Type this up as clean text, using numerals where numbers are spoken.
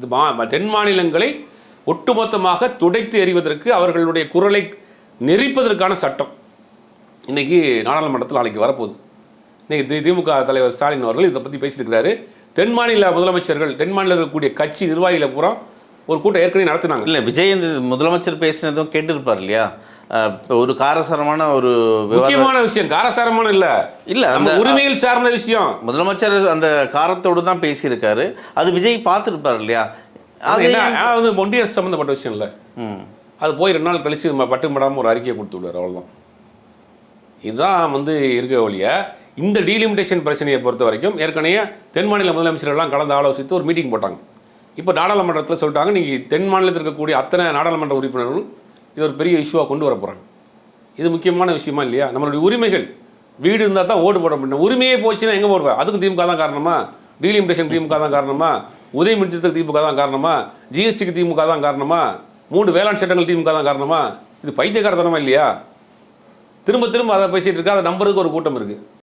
இது தென் மாநிலங்களை ஒட்டுமொத்தமாக துடைத்து எறிவதற்கு அவர்களுடைய குரலை நெரிப்பதற்கான சட்டம் இன்றைக்கி நாடாளுமன்றத்தில் நாளைக்கு வரப்போகுது. இன்றைக்கி திமுக தலைவர் ஸ்டாலின் அவர்கள் இதை பற்றி பேசியிருக்கிறாரு. தென் மாநில முதலமைச்சர்கள், தென் மாநில இருக்கக்கூடிய கட்சி நிர்வாகிகளை பூரா ஒரு கூட்டம் ஏற்கனவே நடத்தினாங்க. இல்லை, விஜய் முதலமைச்சர் பேசினதும் கேட்டிருப்பார் இல்லையா? ஒரு காரசாரமான ஒரு முக்கியமான விஷயம், காரசாரமான இல்லை அந்த உரிமையில் சார்ந்த விஷயம். முதலமைச்சர் அந்த காரத்தோடு தான் பேசியிருக்காரு. அது விஜய் பார்த்துருப்பார் இல்லையா? அது ஒன்றிய அரசு சம்மந்தப்பட்ட விஷயம் இல்லை. அது போய் 2 நாள் கழிச்சு பட்டுப்படாமல் ஒரு அறிக்கையை கொடுத்து விடுவார், அவ்வளோதான். இதுதான் இருக்க ஒழிய இந்த டீலிமிட்டேஷன் பிரச்சனையை பொறுத்த வரைக்கும் ஏற்கனவே தென் மாநில முதலமைச்சர்கள்லாம் கலந்து ஆலோசித்து ஒரு மீட்டிங் போட்டாங்க. இப்போ நாடாளுமன்றத்தில் சொல்லிட்டாங்க, நீங்கள் தென் மாநிலத்தில் இருக்கக்கூடிய அத்தனை நாடாளுமன்ற உறுப்பினர்களும் இது ஒரு பெரிய இஷ்யூவாக கொண்டு வர போகிறாங்க. இது முக்கியமான விஷயமா இல்லையா? நம்மளுடைய உரிமைகள், வீடு இருந்தால் தான் ஓடு போட முடியும். உரிமையே போச்சுன்னா எங்கே போடுவேன்? அதுக்கு திமுக தான் காரணமா? டீலிமிட்டேஷன் திமுக தான் காரணமா? உதயமிட்டத்துக்கு திமுக தான் காரணமா? ஜிஎஸ்டிக்கு திமுக தான் காரணமா? 3 வேளாண் சட்டங்கள் திமுக தான் காரணமா? இது பைத்தியக்காரத்தனமா இல்லையா? திரும்ப திரும்ப அதை பேசிகிட்டு இருக்கா. அதை நம்புறதுக்கு ஒரு கூட்டம் இருக்குது.